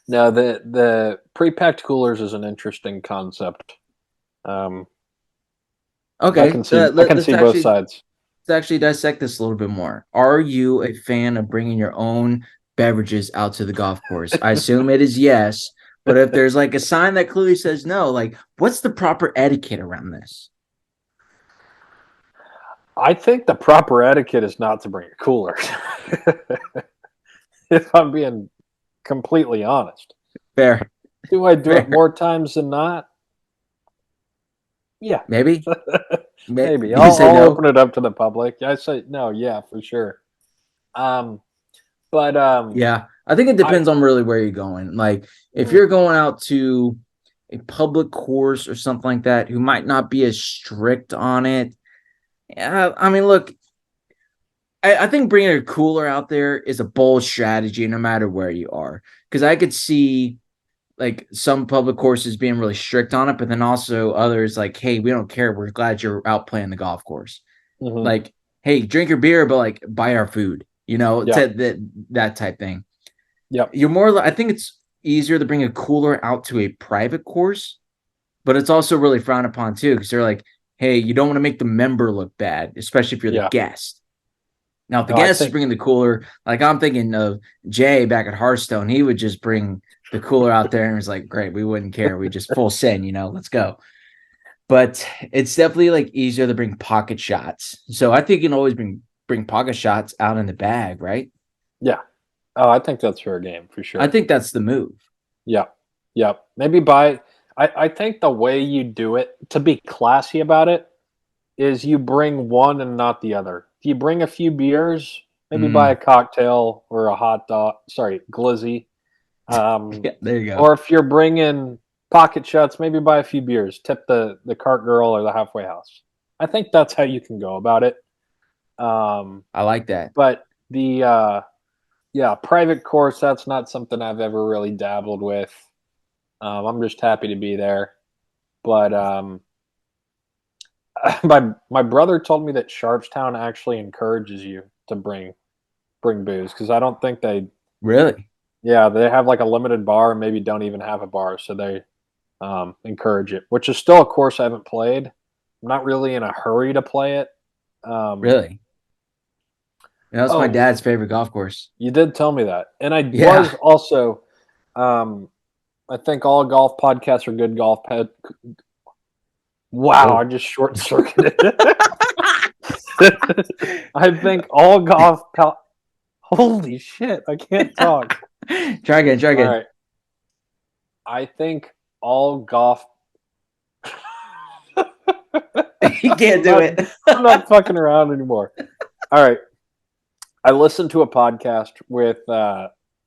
no, the pre-packed coolers is an interesting concept. Um, I Okay, can see both sides. let's actually dissect this a little bit more. Are you a fan of bringing your own beverages out to the golf course? I assume it is yes, but if there's like a sign that clearly says no, like what's the proper etiquette around this? I think the proper etiquette is not to bring a cooler. If I'm being completely honest. Fair, Do I do it fair. more times than not? Yeah. Maybe. Maybe. You say I'll no. open it up to the public. I say no, yeah, for sure. Um, but Yeah, I think it I depends on really where you're going. Like if mm, you're going out to a public course or something like that, who might not be as strict on it. Yeah, I mean, look, I think bringing a cooler out there is a bold strategy, no matter where you are. Because I could see like some public courses being really strict on it, but then also others like, hey, we don't care. We're glad you're out playing the golf course. mhm. Like, hey, drink your beer, but like buy our food. Yeah. That type thing. Yep. You're more. I think it's easier to bring a cooler out to a private course, but it's also really frowned upon too because they're like, hey, you don't want to make the member look bad, especially if you're the Yeah. guest. Now, if the No, I guest is think bringing the cooler, like I'm thinking of Jay back at Hearthstone, he would just bring the cooler out there and was like, great, we wouldn't care. We just full send, let's go. But it's definitely like easier to bring pocket shots. So I think you can always bring pocket shots out in the bag, right? yeah. Oh, I think that's fair game for I sure. think that's the move. Yeah. Yeah. Maybe buy I think the way you do it to be classy about it is you bring one and not the other. If you bring a few beers, maybe buy a Mm, cocktail or a hot dog, sorry, glizzy. yeah, there you go. Or if you're bringing pocket shots, maybe buy a few beers. Tip the cart girl or the halfway house. I think that's how you can go about it. Um, I like that. but the yeah, private course, that's not something I've ever really dabbled with. I'm just happy to be there. But my brother told me that Sharpstown actually encourages you to bring booze because I don't think they Really? yeah they have like a limited bar, maybe don't even have a bar, so they encourage it, which is still a course I haven't played. I'm not really in a hurry to play it. Um, Really? That's my oh, dad's favorite golf course. you did tell me that, and I Yeah. was also. Um, I think all golf podcasts are good golf. Wow, I Oh. just short circuited. I think all golf. Holy shit! I can't talk. Try again. Try All again. right. I think all golf You can't do it. I'm not fucking around anymore. All right. I listened to a podcast with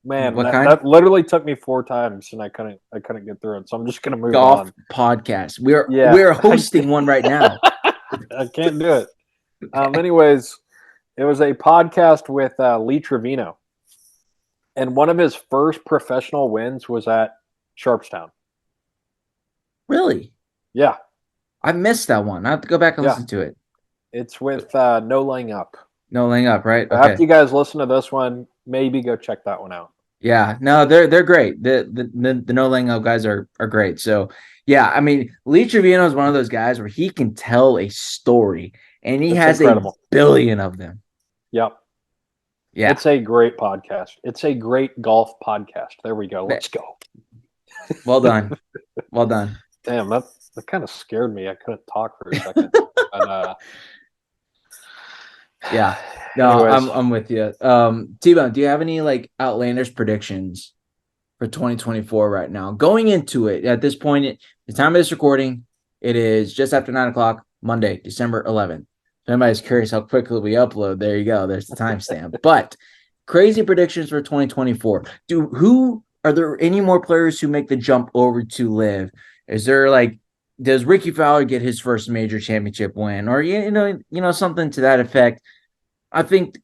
man, What kind? that literally took me 4 times and I couldn't get through it. So I'm just gonna move Golf on. podcast. Yeah. We're hosting one right now. I can't do it. Anyways, it was a podcast with Lee Trevino. And one of his first professional wins was at Sharpstown. Really? Yeah. I missed that one. I have to go back and listen to it. It's with No Laying Up. No laying up, right? Okay. After you guys listen to this one, maybe go check that one out. Yeah, no, they're great. The no laying up guys are great. So yeah, I mean, Lee Trevino is one of those guys where he can tell a story, and he has incredible. A billion of them. Yep. Yeah, it's a great podcast. It's a great golf podcast. There we go. Let's go. Well done. Well done. Damn, that kind of scared me. I couldn't talk for a second. But, yeah. No, I'm with you. T-Bone, do you have any like outlandish predictions for 2024 right now? Going into it at this point, the time of this recording, it is just after 9:00, Monday, December 11th. If anybody's curious how quickly we upload, there you go. There's the timestamp. But crazy predictions for 2024. Are there any more players who make the jump over to LIV? Is there like, does Ricky Fowler get his first major championship win, or you know something to that effect? I think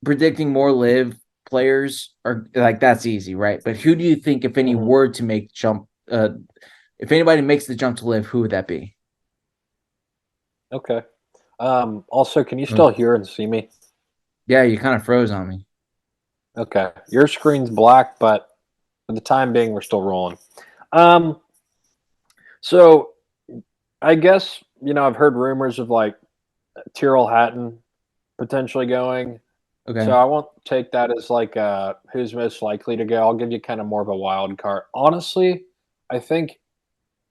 predicting more LIV players are like, that's easy, right? But who do you think, if any, were to make jump? If anybody makes the jump to LIV, who would that be? Okay. Also, can you still hear and see me? Yeah, you kind of froze on me. Okay, your screen's black, but for the time being, we're still rolling. So I guess, I've heard rumors of like Tyrrell Hatton potentially going. Okay. So I won't take that as like who's most likely to go. I'll give you kind of more of a wild card. Honestly, I think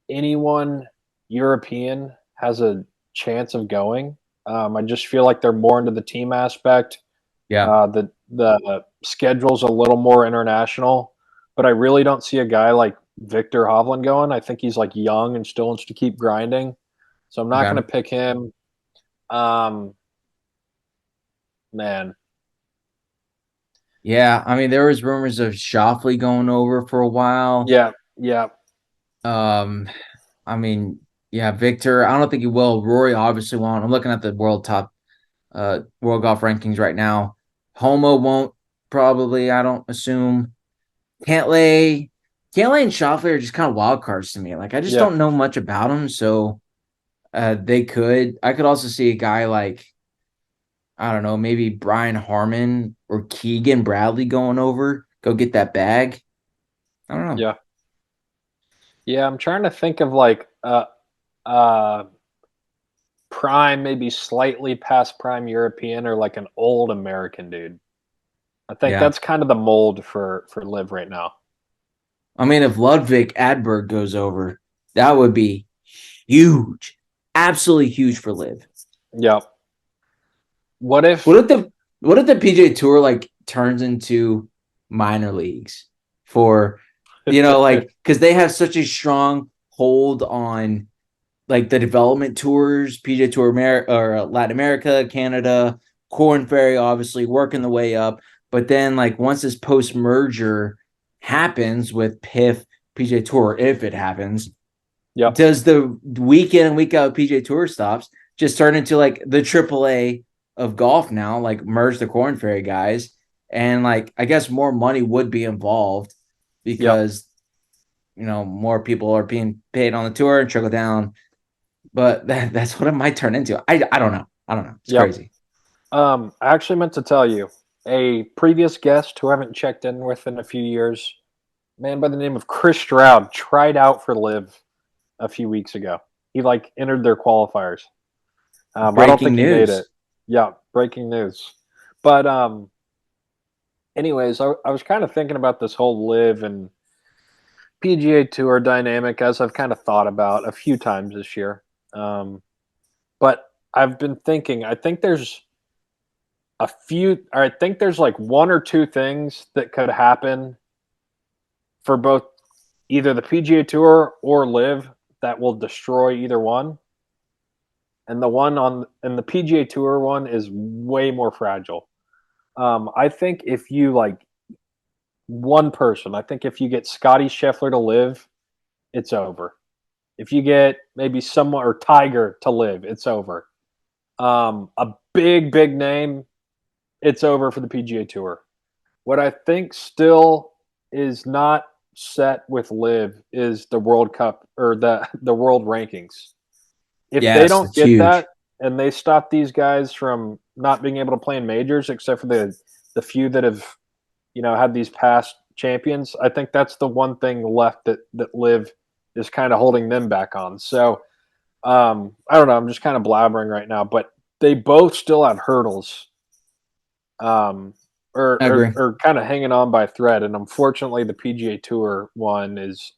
anyone European has a chance of going. I just feel like they're more into the team aspect. Yeah. The schedule's a little more international, but I really don't see a guy like Victor Hovland going. I think he's like young and still wants to keep grinding. So I'm not going to pick him. Man. Yeah, I mean, there was rumors of Schauffele going over for a while. Yeah, yeah. I mean, yeah, Victor, I don't think he will. Rory obviously won't. I'm looking at the world golf rankings right now. Homo won't probably, I don't assume. Cantlay and Schauffele are just kind of wild cards to me. Like, I just don't know much about them, so they could. I could also see a guy like, I don't know, maybe Brian Harman or Keegan Bradley going over, go get that bag. I don't know. Yeah. Yeah, I'm trying to think of like prime, maybe slightly past prime European, or like an old American dude. I think that's kind of the mold for LIV right now. I mean, if Ludwig Adberg goes over, that would be huge. Absolutely huge for LIV. Yep. What if the PGA Tour like turns into minor leagues for, like, because they have such a strong hold on like the development tours, PGA Tour or Latin America, Canada, Corn Ferry, obviously working the way up. But then like once this post merger happens with PIF, PGA Tour, if it happens, does the week in and week out PGA Tour stops just turn into like the AAA of golf now, like merge the Corn Ferry guys, and like I guess more money would be involved because more people are being paid on the tour and trickle down. But that's what it might turn into. I don't know. It's crazy. I actually meant to tell you, a previous guest who I haven't checked in with in a few years, man by the name of Chris Stroud, tried out for LIV a few weeks ago. He like entered their qualifiers. I don't think he made it. Yeah, breaking news. But anyways, I was kind of thinking about this whole LIV and PGA Tour dynamic, as I've kind of thought about a few times this year. But I've been thinking, I think there's like one or two things that could happen for both either the PGA Tour or LIV that will destroy either one. And the one the PGA Tour one is way more fragile. I think if you like one person, I think if you get Scotty Scheffler to live, it's over. If you get maybe someone or Tiger to live, it's over. A big name, it's over for the PGA Tour. What I think still is not set with LIV is the World Cup or the world rankings. If they Yes, don't it's get huge. that and they stop these guys from not being able to play in majors, except for the few that have had these past champions, I think that's the one thing left that LIV is kind of holding them back on. So I don't know. I'm just kind of blabbering right now, but they both still have hurdles, or, I or, agree. or kind of hanging on by a thread. And unfortunately, the PGA Tour one is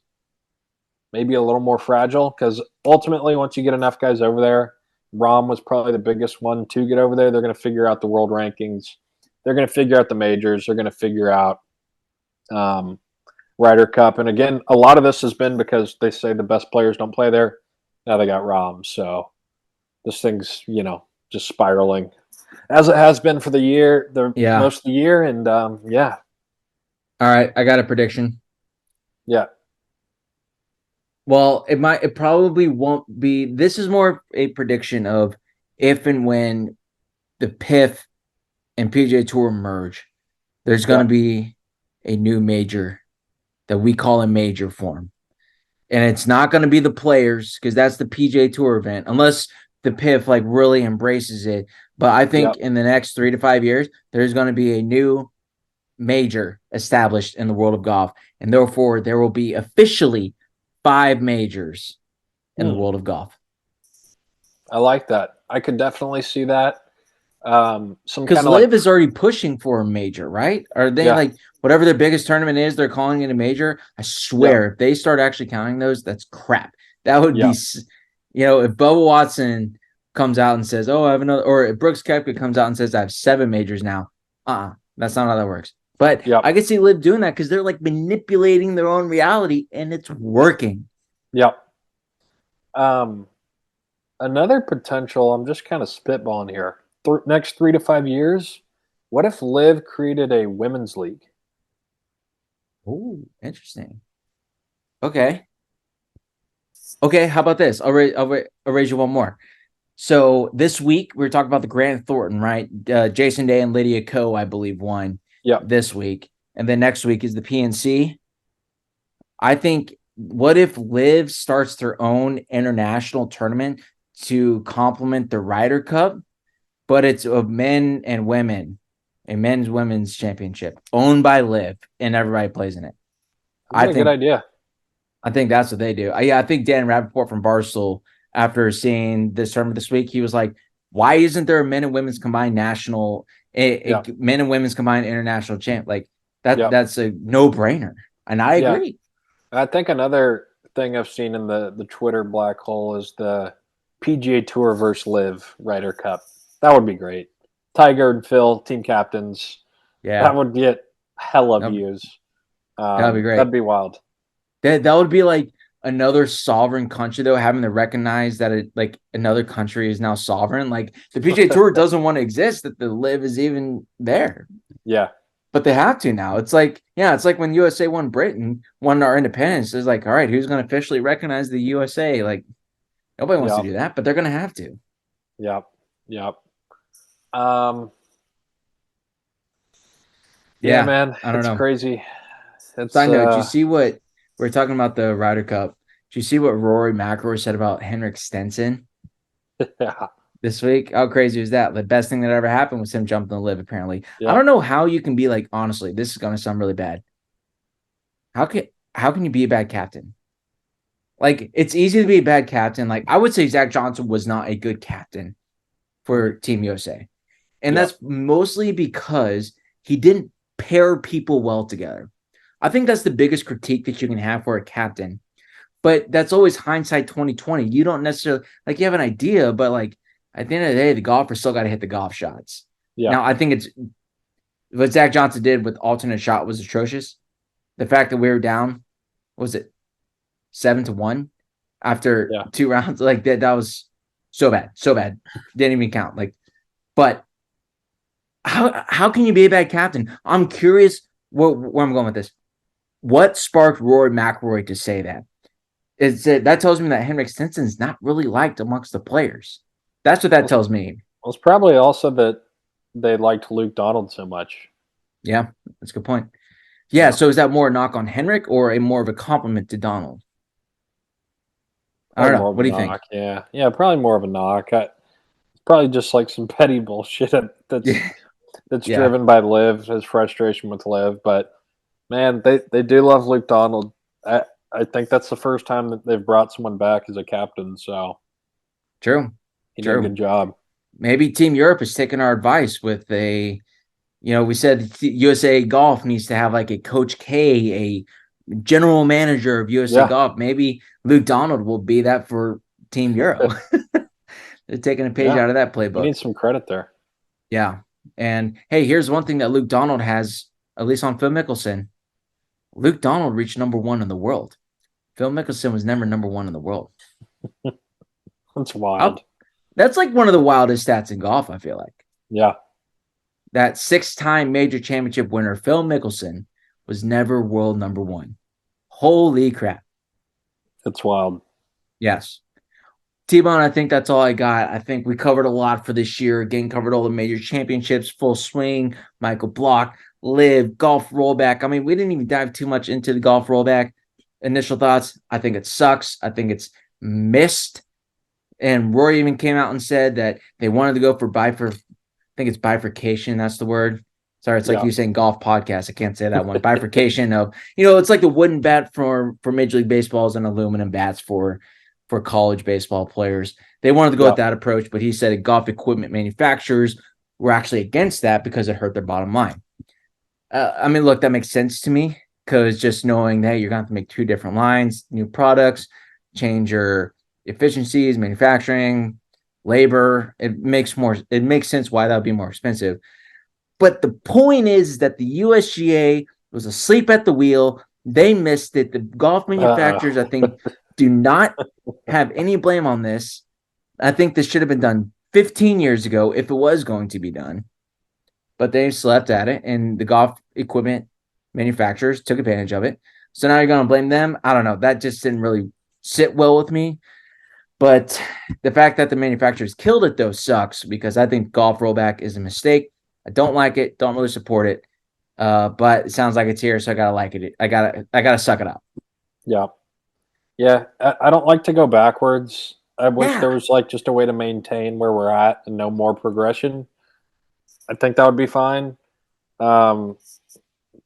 maybe a little more fragile because ultimately, once you get enough guys over there, Rahm was probably the biggest one to get over there. They're going to figure out the world rankings. They're going to figure out the majors. They're going to figure out Ryder Cup. And again, a lot of this has been because they say the best players don't play there. Now they got Rahm. So this thing's, just spiraling as it has been for the Yeah. most of the year. And yeah. All right. I got a prediction. Yeah. Well, it probably won't be. This is more a prediction of if and when the PIF and PGA Tour merge, there's going to Yeah. be a new major that we call a major form. And it's not going to be the players because that's the PGA Tour event, unless the PIF like really embraces it. But I think Yep. in the next 3 to 5 years, there's going to be a new major established in the world of golf. And therefore, there will be officially 5 majors in the world of golf. I like that. I could definitely see that. Some Because kind of like, LIV is already pushing for a major, right? Are they yeah. like whatever their biggest tournament is, they're calling it a major? I Yep. swear, if they start actually counting those, that's crap. That would be, Yep. if Bubba Watson comes out and says, "Oh, I have another," or if Brooks Koepka comes out and says, "I have 7 majors now," that's not how that works. But Yep. I could see LIV doing that because they're like manipulating their own reality, and it's working. Yep. Um, Another potential, I'm just kind of spitballing here. Next 3 to 5 years, what if Liv created a women's league? Oh, interesting. Okay. Okay, how about this? I'll raise you one more. So this week we were talking about the Grant Thornton, right? Jason Day and Lydia Ko, I believe, won Yep. this week, and then next week is the PNC. I think what if Liv starts their own international tournament to complement the Ryder Cup, but it's of men and women, a men's women's championship owned by Liv, and everybody plays in it. That'd I be a good think idea. I think that's what they do. I think Dan Rappaport from Barstool, after seeing this tournament this week, he was like, "Why isn't there a men and women's combined national, Yeah. men and women's combined international champ? Like that? Yep. That's a no brainer." And I Yeah. agree. I think another thing I've seen in the Twitter black hole is the PGA Tour versus Liv Ryder Cup. That would be great. Tiger and Phil, team captains. That Yeah, would get hella that views. that'd be great. That'd be wild. That would be like another sovereign country though, having to recognize that like another country is now sovereign. Like the PGA Tour doesn't want to exist that the Live is even there. Yeah. But they have to now. It's like, yeah, it's like when USA won our independence. It's like, all right, who's going to officially recognize the USA? Like, nobody wants to Yep. do that, but they're going to have to. Yep. Yep. Um, yeah, Yeah, man, I don't it's know. crazy. It's Side note, do you see what we're talking about the Ryder Cup? Do you see what Rory McIlroy said about Henrik Stenson yeah. this week? How crazy was that? The best thing that ever happened was him jumping the live, apparently. I Yep. don't know how you can be like, honestly, this is going to sound really bad. How can you be a bad captain? Like, it's easy to be a bad captain. Like, I would say Zach Johnson was not a good captain for Team USA. And Yep. that's mostly because he didn't pair people well together. I think that's the biggest critique that you can have for a captain. But that's always hindsight 2020. You don't necessarily like you have an idea, but like at the end of the day, the golfer still got to hit the golf shots. Yeah. Now, I think it's what Zach Johnson did with alternate shot was atrocious. The fact that we were down, what was it 7-1? after Yeah. 2 rounds. Like that was so bad, so bad. Didn't even count. Like, but how can you be a bad captain? I'm curious where I'm going with this. What sparked Rory McIlroy to say that? That tells me that Henrik Stenson's not really liked amongst the players. That's what that tells me. Well, it's probably also that they liked Luke Donald so much. Yeah, that's a good point. Yeah, so is that more a knock on Henrik or a more of a compliment to Donald? I Probably don't know. more of What a do you think? knock. Yeah, probably more of a knock. It's probably just like some petty bullshit that's Yeah, that's yeah, driven by Liv, his frustration with Liv. But man, they do love Luke Donald. I think that's the first time that they've brought someone back as a captain. So true, he did a true. good job. Maybe Team Europe is taking our advice with we said USA Golf needs to have like a Coach K, a general manager of USA Yeah, Golf. Maybe Luke Donald will be that for Team Euro. They're taking a page yeah. out of that He playbook. needs some credit there. Yeah. And hey, here's one thing that Luke Donald has, at least on Phil Mickelson. Luke Donald reached #1 in the world. Phil Mickelson was never #1 in the world. That's wild. That's like one of the wildest stats in golf, I feel like. Yeah, That 6-time major championship winner, Phil Mickelson, was never world #1. Holy crap. it's wild. Yes. T-Bone, I think that's all I got. I think we covered a lot for this year. Again, covered all the major championships, full swing, Michael Block, Live, golf rollback. I mean, we didn't even dive too much into the golf rollback. Initial thoughts, I think it sucks. I think it's missed. And Rory even came out and said that they wanted to go for I think it's bifurcation. That's the word. Sorry, it's like Yeah, you saying golf podcast. I can't say that one. Bifurcation of, it's like the wooden bat for Major League Baseballs and aluminum bats for college baseball players. They wanted to go yeah, with that approach, but he said golf equipment manufacturers were actually against that because it hurt their bottom line. I mean, look, that makes sense to me because just knowing that you're going to have to make 2 different lines, new products, change your efficiencies, manufacturing, labor, it makes sense why that would be more expensive. But the point is that the USGA was asleep at the wheel. They missed it. The golf manufacturers, I think, do not have any blame on this. I think this should have been done 15 years ago if it was going to be done. But they slept at it, and the golf equipment manufacturers took advantage of it. So now you're going to blame them? I don't know. That just didn't really sit well with me. But the fact that the manufacturers killed it, though, sucks because I think golf rollback is a mistake. I don't like it. Don't really support it. But it sounds like it's here, so I gotta like it. I gotta suck it up. yeah, yeah. I don't like to go backwards. I wish Yeah, there was like just a way to maintain where we're at and no more progression. I think that would be fine. Um,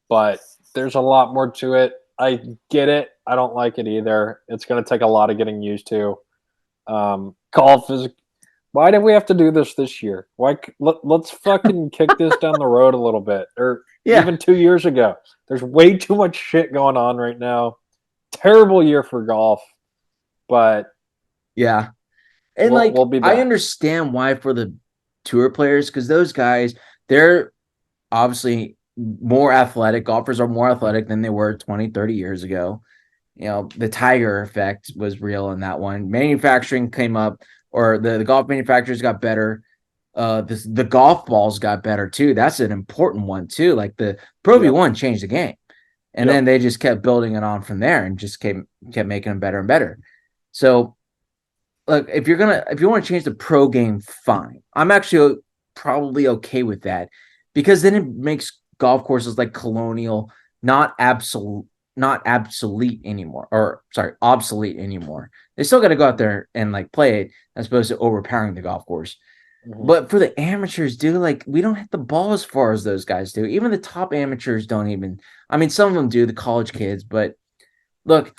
but there's a lot more to it. I get it. I don't like it either. It's going to take a lot of getting used to. Golf is. Why did we have to do this year? Let's fucking kick this down the road a little bit, or yeah, even 2 years ago. There's way too much shit going on right now. Terrible year for golf, but yeah. And we'll like, be I back. understand why for the tour players because those guys, they're obviously more athletic. Golfers are more athletic than they were 20, 30 years ago. The Tiger effect was real in that one. Manufacturing came up, or the golf manufacturers got better. The golf balls got better too. That's an important one too. Like the Pro Yep. V1 changed the game, and then Yep. they just kept building it on from there, and just kept making them better and better. So, look, if you want to change the pro game, fine. I'm actually probably okay with that because then it makes golf courses like Colonial not obsolete anymore, or sorry, obsolete anymore. They still got to go out there and like play it as opposed to overpowering the golf course. Mhm. But for the amateurs, dude, like we don't hit the ball as far as those guys do. Even the top amateurs don't even. I mean, some of them do, the college kids, but look,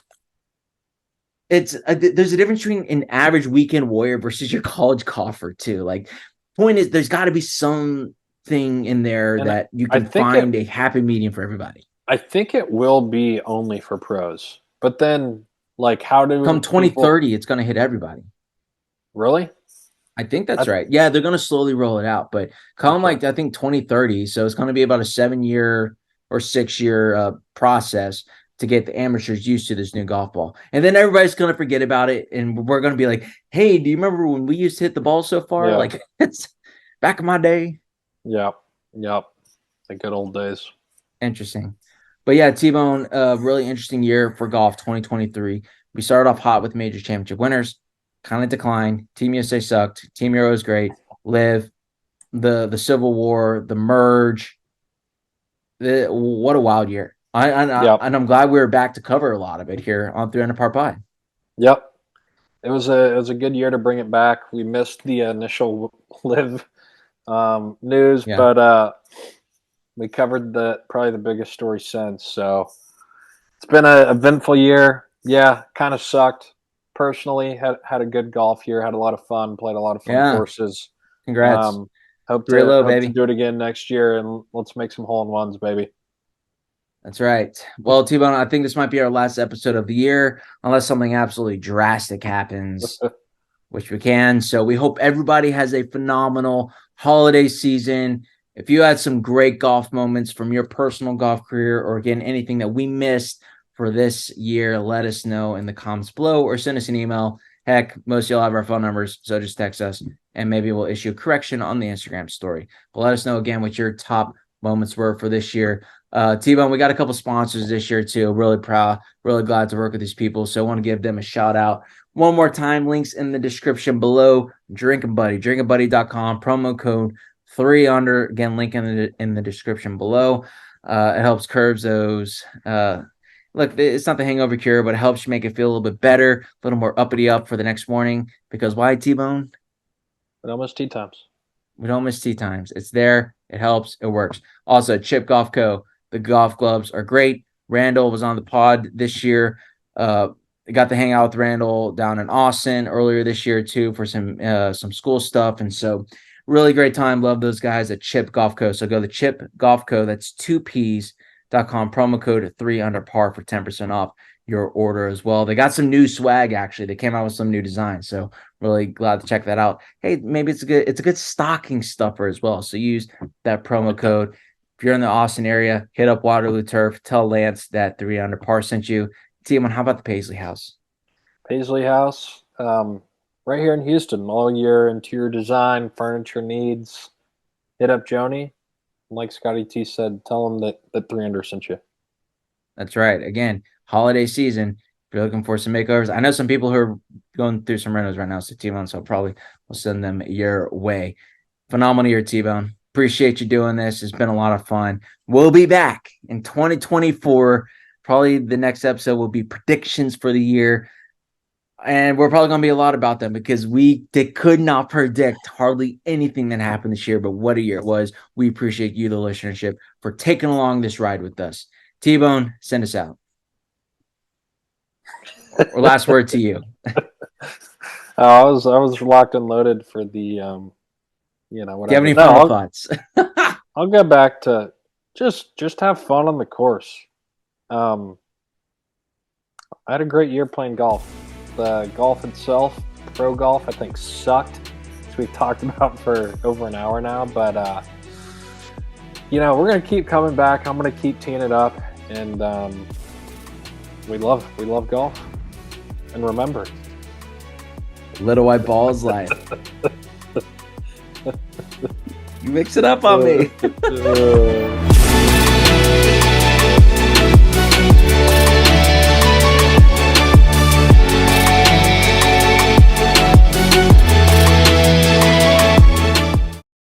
there's a difference between an average weekend warrior versus your college golfer too. Like, point is, there's got to be something in there And that you I can think it find a happy medium for everybody. I think it will be only for pros. But then, like, how Come do people 2030, it's going to hit everybody. really? I think that's I, right. Yeah, they're going to slowly roll it out, but come okay. like I think 2030, so it's going to be about a 7-year or 6-year process. to get the amateurs used to this new golf ball. And then everybody's going to forget about it. And we're going to be like, hey, do you remember when we used to hit the ball so far? Yeah. Like, it's back in my day. Yep. The good old days. Interesting. But yeah, T-Bone, really interesting year for golf 2023. We started off hot with major championship winners, kind of declined. Team USA sucked. Team Euro was great. LIV, the Civil War, the merge. What a wild year. And I'm glad we were back to cover a lot of it here on 300 Par Pie. Yep. It was a good year to bring it back. We missed the initial LIV news, but we covered probably the biggest story since. So it's been an eventful year. Yeah, kind of sucked. Personally, had a good golf year. Had a lot of fun. Played a lot of fun courses. Congrats. Hope to do it again next year, and let's make some hole-in-ones, baby. That's right. Well, T-Bone, I think this might be our last episode of the year, unless something absolutely drastic happens, which we can. So we hope everybody has a phenomenal holiday season. If you had some great golf moments from your personal golf career, or again, anything that we missed for this year, let us know in the comments below or send us an email. Heck, most of y'all have our phone numbers, so just text us and maybe we'll issue a correction on the Instagram story. But let us know again what your top moments were for this year. T-Bone, we got a couple sponsors this year too. Really proud, really glad to work with these people. So I want to give them a shout out. One more time, links in the description below. Drinking Buddy, drinkingBuddy.com, promo code 3under. Again, link in the description below. It helps curbs those. Look, it's not the hangover cure, but it helps you make it feel a little bit better, a little more uppity up for the next morning. Because why, T-Bone? We don't miss tee times. We don't miss tee times. It's there. It helps. It works. Also, Chip Golf Co. The golf gloves are great. Randall was on the pod this year. Got to hang out with Randall down in Austin earlier this year too for some school stuff. And so really great time. Love those guys at Chip Golf Co. So go to Chip Golf Co. That's 2ps.com. Promo code 3under par for 10% off your order as well. They got some new swag actually. They came out with some new designs. So really glad to check that out. Hey, maybe it's a good stocking stuffer as well. So use that promo code. If you're in the Austin area, hit up Waterloo Turf. Tell Lance that 3under par sent you. T-Bone, how about the Paisley House? Paisley House, right here in Houston. All your interior design, furniture needs. Hit up Joni. Like Scotty T said, tell him that 3under sent you. That's right. Again, holiday season. If you're looking for some makeovers, I know some people who are going through some renos right now. So T-Bone, so probably we'll send them your way. Phenomenal year, T-Bone. Appreciate you doing this. It's been a lot of fun. We'll be back in 2024. Probably the next episode will be predictions for the year. And we're probably going to be a lot about them because they could not predict hardly anything that happened this year. But what a year it was. We appreciate you, the listenership, for taking along this ride with us. T-Bone, send us out. Or last word to you. I was locked and loaded for the whatever. Do you have any final thoughts? I'll go back to just have fun on the course. I had a great year playing golf. The golf itself, pro golf, I think sucked, which we've talked about for over an hour now. But we're gonna keep coming back. I'm gonna keep teeing it up, and we love golf. And remember, little white balls life. You mix it up on me.